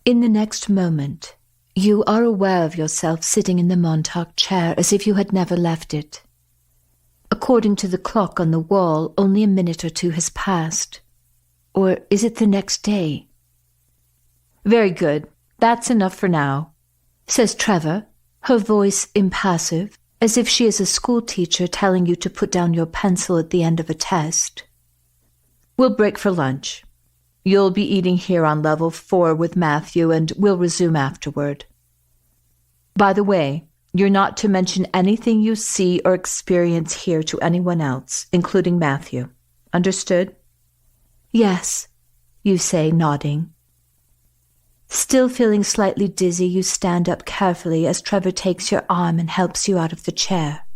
In the next moment, you are aware of yourself sitting in the Montauk chair as if you had never left it. According to the clock on the wall, only a minute or two has passed. Or is it the next day? Very good. That's enough for now, says Trevor, her voice impassive, as if she is a schoolteacher telling you to put down your pencil at the end of a test. We'll break for lunch. You'll be eating here on level 4 with Matthew, and we'll resume afterward. By the way, you're not to mention anything you see or experience here to anyone else, including Matthew. Understood? Yes, you say, nodding. Still feeling slightly dizzy, you stand up carefully as Trevor takes your arm and helps you out of the chair.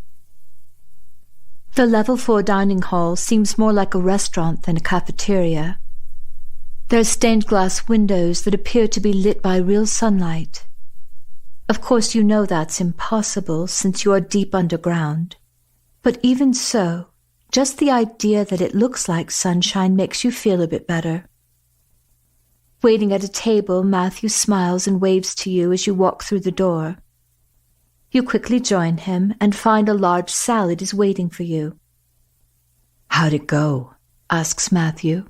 The level 4 dining hall seems more like a restaurant than a cafeteria. There are stained glass windows that appear to be lit by real sunlight. Of course, you know that's impossible since you are deep underground. But even so, just the idea that it looks like sunshine makes you feel a bit better. Waiting at a table, Matthew smiles and waves to you as you walk through the door. You quickly join him and find a large salad is waiting for you. How'd it go? Asks Matthew.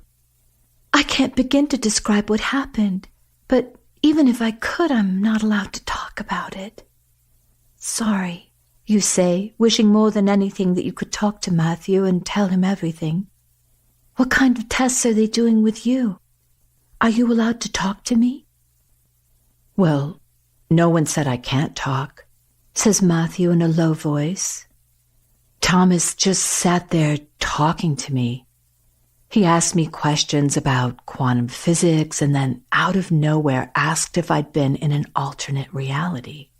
I can't begin to describe what happened, but even if I could, I'm not allowed to talk about it. Sorry, you say, wishing more than anything that you could talk to Matthew and tell him everything. What kind of tests are they doing with you? Are you allowed to talk to me? Well, no one said I can't talk, says Matthew in a low voice. Thomas just sat there talking to me. He asked me questions about quantum physics and then out of nowhere asked if I'd been in an alternate reality,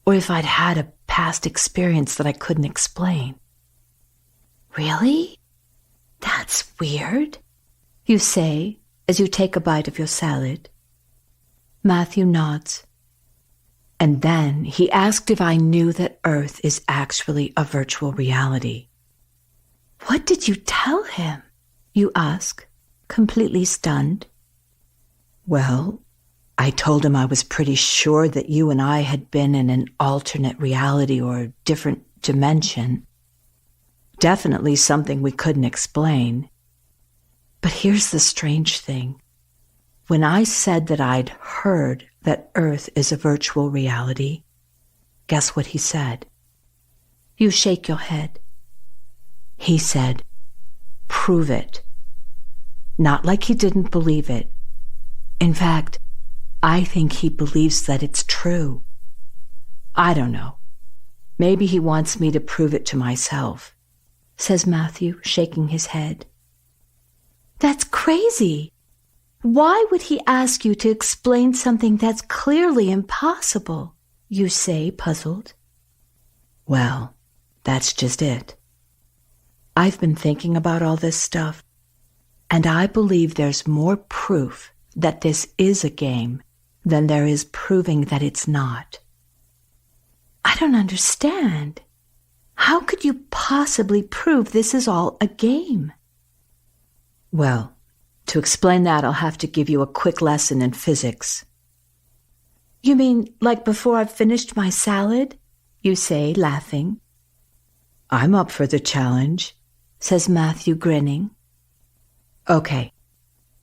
or if I'd had a past experience that I couldn't explain. Really? That's weird, you say as you take a bite of your salad. Matthew nods. And then he asked if I knew that Earth is actually a virtual reality. What did you tell him? You ask, completely stunned. Well, I told him I was pretty sure that you and I had been in an alternate reality or different dimension. Definitely something we couldn't explain. But here's the strange thing. When I said that I'd heard that Earth is a virtual reality, guess what he said? You shake your head. He said, prove it. Not like he didn't believe it. In fact, I think he believes that it's true. I don't know. Maybe he wants me to prove it to myself, says Matthew, shaking his head. That's crazy. Why would he ask you to explain something that's clearly impossible? You say, puzzled. Well, that's just it. I've been thinking about all this stuff, and I believe there's more proof that this is a game than there is proving that it's not. I don't understand. How could you possibly prove this is all a game? Well, to explain that, I'll have to give you a quick lesson in physics. You mean like before I've finished my salad? You say, laughing. I'm up for the challenge, says Matthew, grinning. Okay,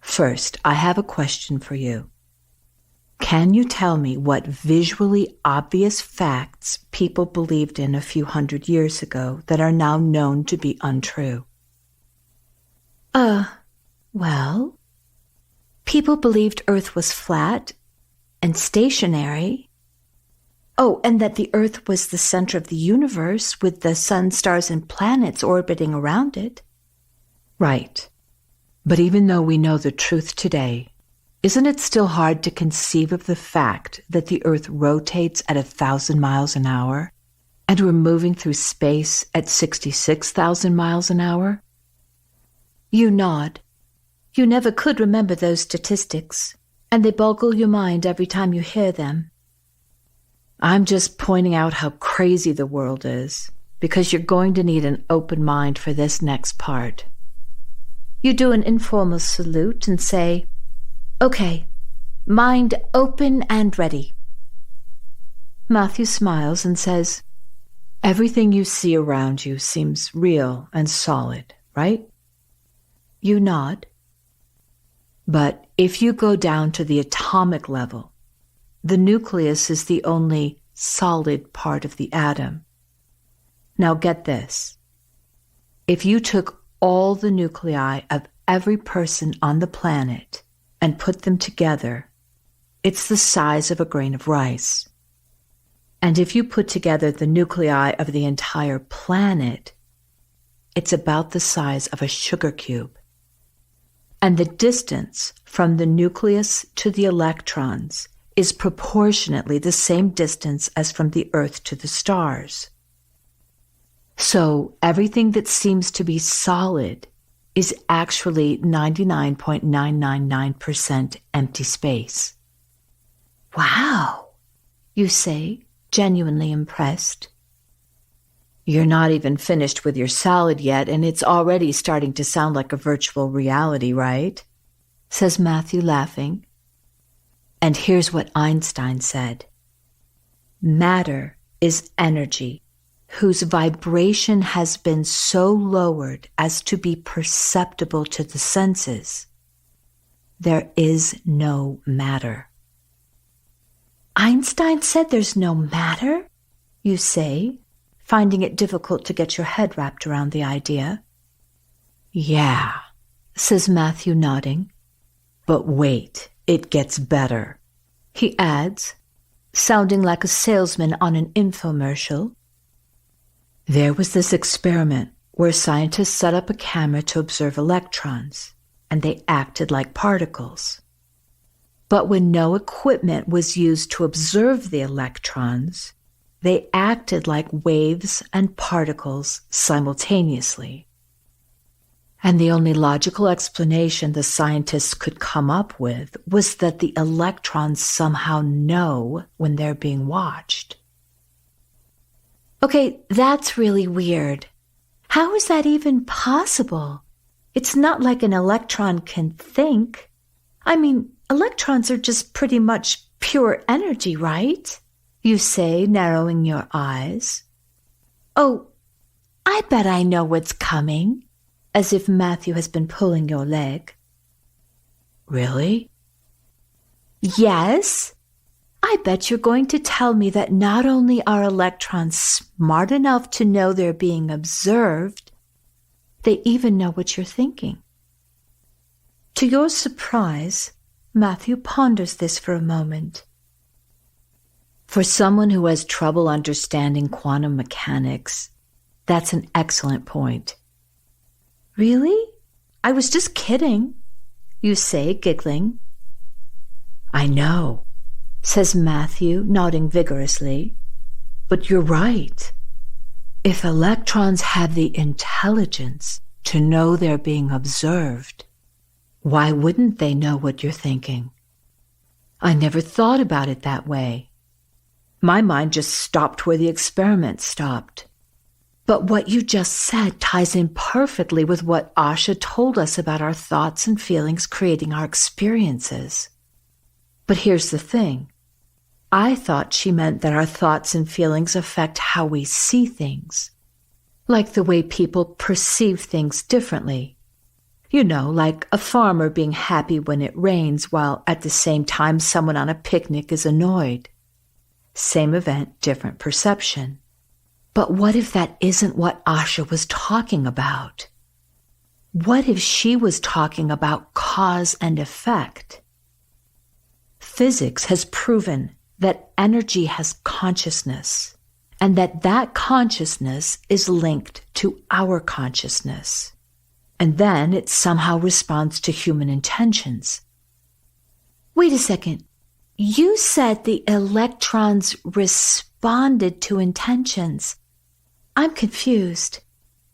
first, I have a question for you. Can you tell me what visually obvious facts people believed in a few hundred years ago that are now known to be untrue? Well, people believed Earth was flat and stationary. Oh, and that the Earth was the center of the universe with the sun, stars, and planets orbiting around it. Right. But even though we know the truth today, isn't it still hard to conceive of the fact that the Earth rotates at 1,000 miles an hour and we're moving through space at 66,000 miles an hour? You nod. You never could remember those statistics, and they boggle your mind every time you hear them. I'm just pointing out how crazy the world is, because you're going to need an open mind for this next part. You do an informal salute and say, Okay, Mind open and ready. Matthew smiles and says, everything you see around you seems real and solid, right? You nod. But if you go down to the atomic level, the nucleus is the only solid part of the atom. Now get this. If you took all the nuclei of every person on the planet and put them together, it's the size of a grain of rice. And if you put together the nuclei of the entire planet, it's about the size of a sugar cube. And the distance from the nucleus to the electrons is proportionately the same distance as from the Earth to the stars. So everything that seems to be solid is actually 99.999% empty space. Wow, you say, genuinely impressed. You're not even finished with your salad yet, and it's already starting to sound like a virtual reality, right? Says Matthew, laughing. And here's what Einstein said. Matter is energy whose vibration has been so lowered as to be perceptible to the senses. There is no matter. Einstein said there's no matter, you say, finding it difficult to get your head wrapped around the idea. Yeah, says Matthew, nodding. But wait, it gets better. He adds, sounding like a salesman on an infomercial. There was this experiment where scientists set up a camera to observe electrons, and they acted like particles. But when no equipment was used to observe the electrons, they acted like waves and particles simultaneously. And the only logical explanation the scientists could come up with was that the electrons somehow know when they're being watched. Okay, that's really weird. How is that even possible? It's not like an electron can think. I mean, electrons are just pretty much pure energy, right? You say, narrowing your eyes. Oh, I bet I know what's coming, as if Matthew has been pulling your leg. Really? Yes. I bet you're going to tell me that not only are electrons smart enough to know they're being observed, they even know what you're thinking. To your surprise, Matthew ponders this for a moment. For someone who has trouble understanding quantum mechanics, that's an excellent point. Really? I was just kidding, you say, giggling. I know, says Matthew, nodding vigorously. But you're right. If electrons have the intelligence to know they're being observed, why wouldn't they know what you're thinking? I never thought about it that way. My mind just stopped where the experiment stopped. But what you just said ties in perfectly with what Asha told us about our thoughts and feelings creating our experiences. But here's the thing. I thought she meant that our thoughts and feelings affect how we see things, like the way people perceive things differently. You know, like a farmer being happy when it rains while at the same time someone on a picnic is annoyed. Same event, different perception. But what if that isn't what Asha was talking about? What if she was talking about cause and effect? Physics has proven that energy has consciousness, and that consciousness is linked to our consciousness. And then it somehow responds to human intentions. Wait a second. You said the electrons responded to intentions. I'm confused,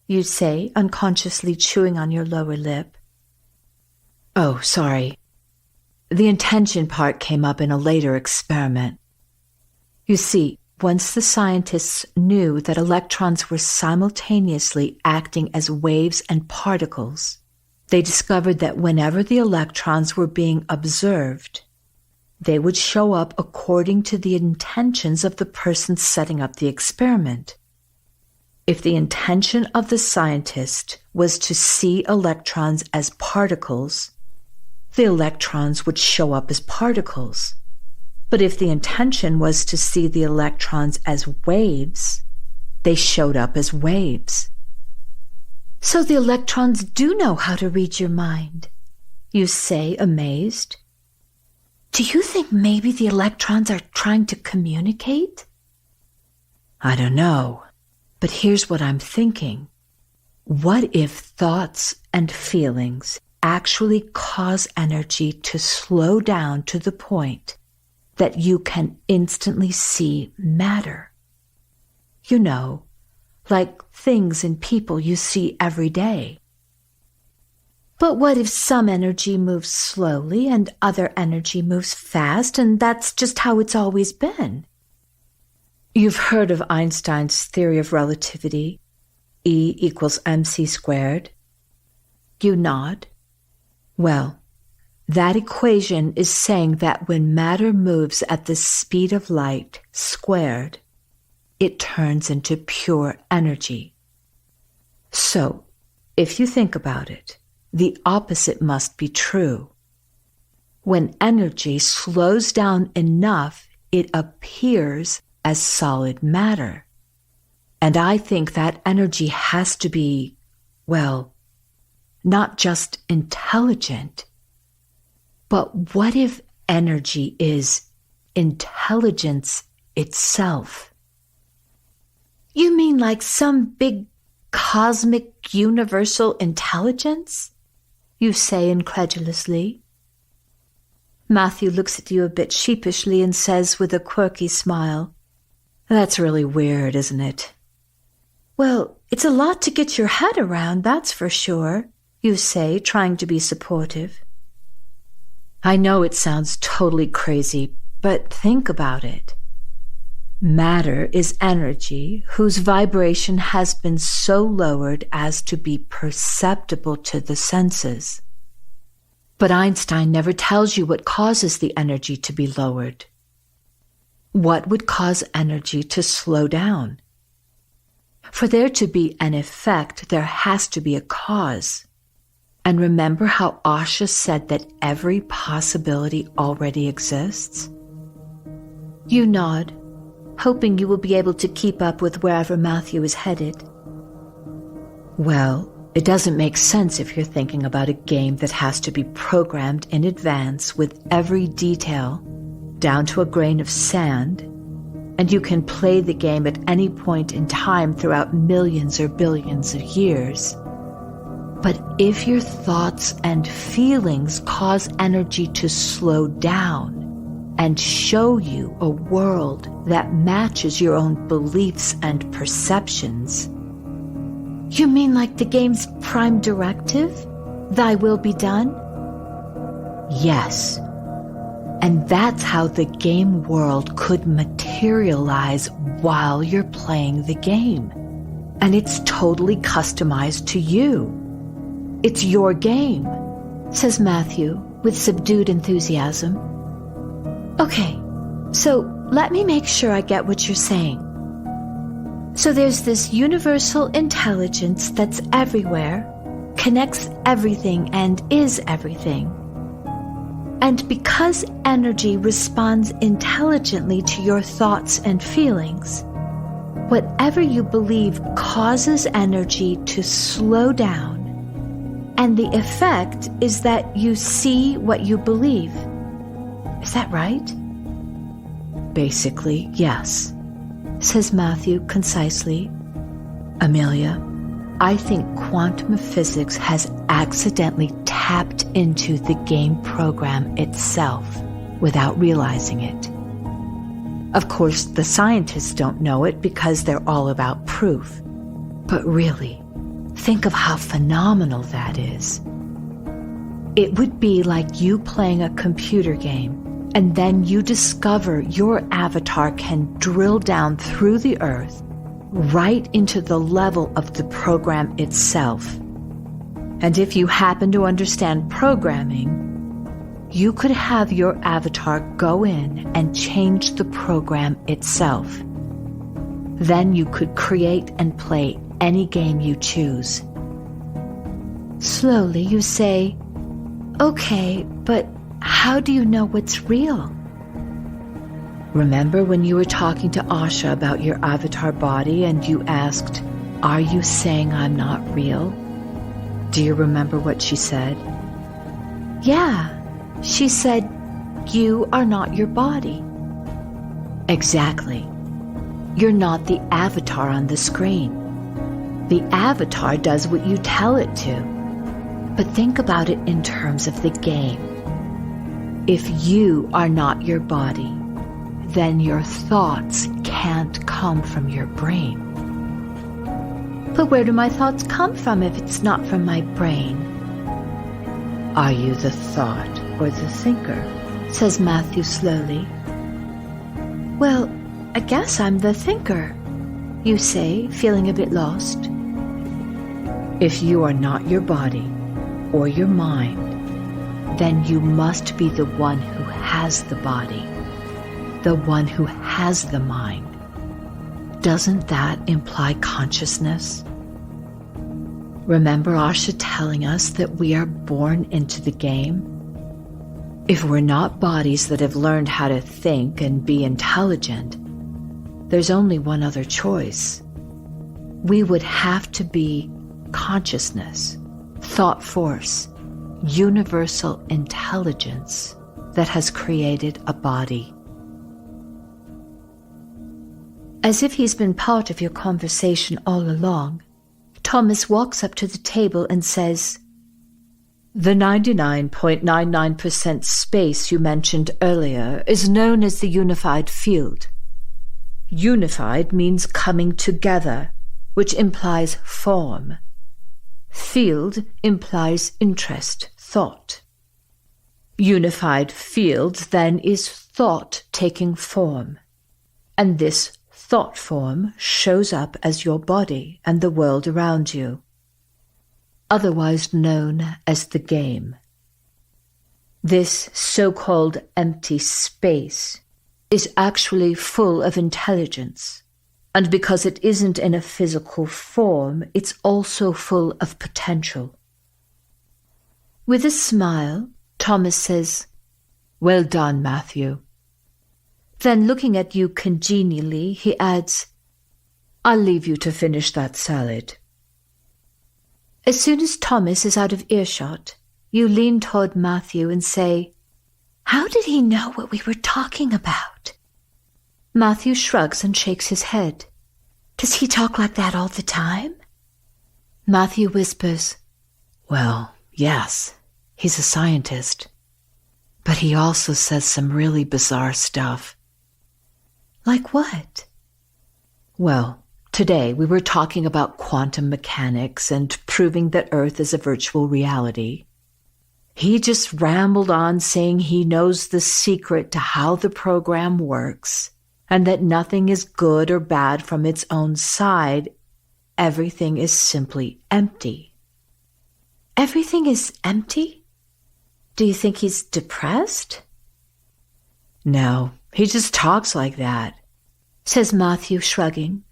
you say, unconsciously chewing on your lower lip. Oh, sorry. The intention part came up in a later experiment. You see, once the scientists knew that electrons were simultaneously acting as waves and particles, they discovered that whenever the electrons were being observed, they would show up according to the intentions of the person setting up the experiment. If the intention of the scientist was to see electrons as particles, the electrons would show up as particles. But if the intention was to see the electrons as waves, they showed up as waves. So the electrons do know how to read your mind, you say, amazed. Do you think maybe the electrons are trying to communicate? I don't know, but here's what I'm thinking. What if thoughts and feelings actually cause energy to slow down to the point that you can instantly see matter? You know, like things and people you see every day. But what if some energy moves slowly and other energy moves fast, and that's just how it's always been? You've heard of Einstein's theory of relativity, E equals mc squared. You nod. Well, that equation is saying that when matter moves at the speed of light squared, it turns into pure energy. So, if you think about it, the opposite must be true. When energy slows down enough, it appears as solid matter. And I think that energy has to be, well, not just intelligent, but what if energy is intelligence itself? You mean like some big cosmic universal intelligence? You say incredulously. Matthew looks at you a bit sheepishly and says with a quirky smile, "That's really weird, isn't it?" "Well, it's a lot to get your head around, that's for sure," you say, trying to be supportive. I know it sounds totally crazy, but think about it. Matter is energy whose vibration has been so lowered as to be perceptible to the senses. But Einstein never tells you what causes the energy to be lowered. What would cause energy to slow down? For there to be an effect, there has to be a cause. And remember how Asha said that every possibility already exists? You nod, hoping you will be able to keep up with wherever Matthew is headed. Well, it doesn't make sense if you're thinking about a game that has to be programmed in advance with every detail, down to a grain of sand, and you can play the game at any point in time throughout millions or billions of years. But if your thoughts and feelings cause energy to slow down and show you a world that matches your own beliefs and perceptions. You mean like the game's prime directive? Thy will be done? Yes. And that's how the game world could materialize while you're playing the game. And it's totally customized to you. It's your game, says Matthew with subdued enthusiasm. Okay, so let me make sure I get what you're saying. So there's this universal intelligence that's everywhere, connects everything and is everything. And because energy responds intelligently to your thoughts and feelings, whatever you believe causes energy to slow down, and the effect is that you see what you believe. Is that right? Basically, yes, says Matthew concisely. Amelia, I think quantum physics has accidentally tapped into the game program itself without realizing it. Of course, the scientists don't know it because they're all about proof. But really, think of how phenomenal that is. It would be like you playing a computer game, and then you discover your avatar can drill down through the earth right into the level of the program itself. And if you happen to understand programming, you could have your avatar go in and change the program itself. Then you could create and play any game you choose. Slowly you say, "Okay, but how do you know what's real?" Remember when you were talking to Asha about your avatar body and you asked, "Are you saying I'm not real?" Do you remember what she said? Yeah, she said, "You are not your body." Exactly. You're not the avatar on the screen. The avatar does what you tell it to. But think about it in terms of the game. If you are not your body, then your thoughts can't come from your brain. But where do my thoughts come from if it's not from my brain? Are you the thought or the thinker? Says Matthew slowly. Well, I guess I'm the thinker, you say, feeling a bit lost. If you are not your body or your mind, then you must be the one who has the body, the one who has the mind. Doesn't that imply consciousness? Remember Asha telling us that we are born into the game? If we're not bodies that have learned how to think and be intelligent, there's only one other choice. We would have to be consciousness, thought force, universal intelligence that has created a body. As if he's been part of your conversation all along, Thomas walks up to the table and says, "The 99.99% space you mentioned earlier is known as the unified field. Unified means coming together, which implies form. Field implies interest, thought. Unified field then is thought taking form, and this thought form shows up as your body and the world around you, otherwise known as the game. This so-called empty space is actually full of intelligence, and because it isn't in a physical form, it's also full of potential." With a smile, Thomas says, "Well done, Matthew." Then looking at you congenially, he adds, "I'll leave you to finish that salad." As soon as Thomas is out of earshot, you lean toward Matthew and say, "How did he know what we were talking about?" Matthew shrugs and shakes his head. "Does he talk like that all the time?" Matthew whispers, "Well, yes, he's a scientist. But he also says some really bizarre stuff." "Like what?" "Well, today we were talking about quantum mechanics and proving that Earth is a virtual reality. He just rambled on saying he knows the secret to how the program works, and that nothing is good or bad from its own side. Everything is simply empty." "Everything is empty? Do you think he's depressed?" "No, he just talks like that," says Matthew, shrugging.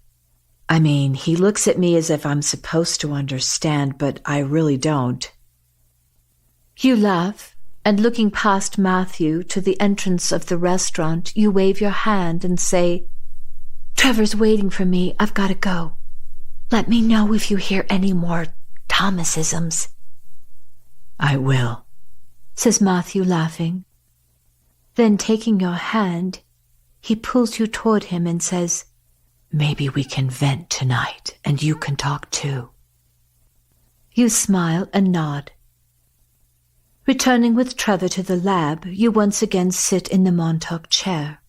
"I mean, he looks at me as if I'm supposed to understand, but I really don't." You laugh, and looking past Matthew to the entrance of the restaurant, you wave your hand and say, "Trevor's waiting for me. I've got to go. Let me know if you hear any more Thomasisms." "I will," says Matthew, laughing. Then taking your hand, he pulls you toward him and says, "Maybe we can vent tonight, and you can talk too." You smile and nod. Returning with Trevor to the lab, you once again sit in the Montauk chair.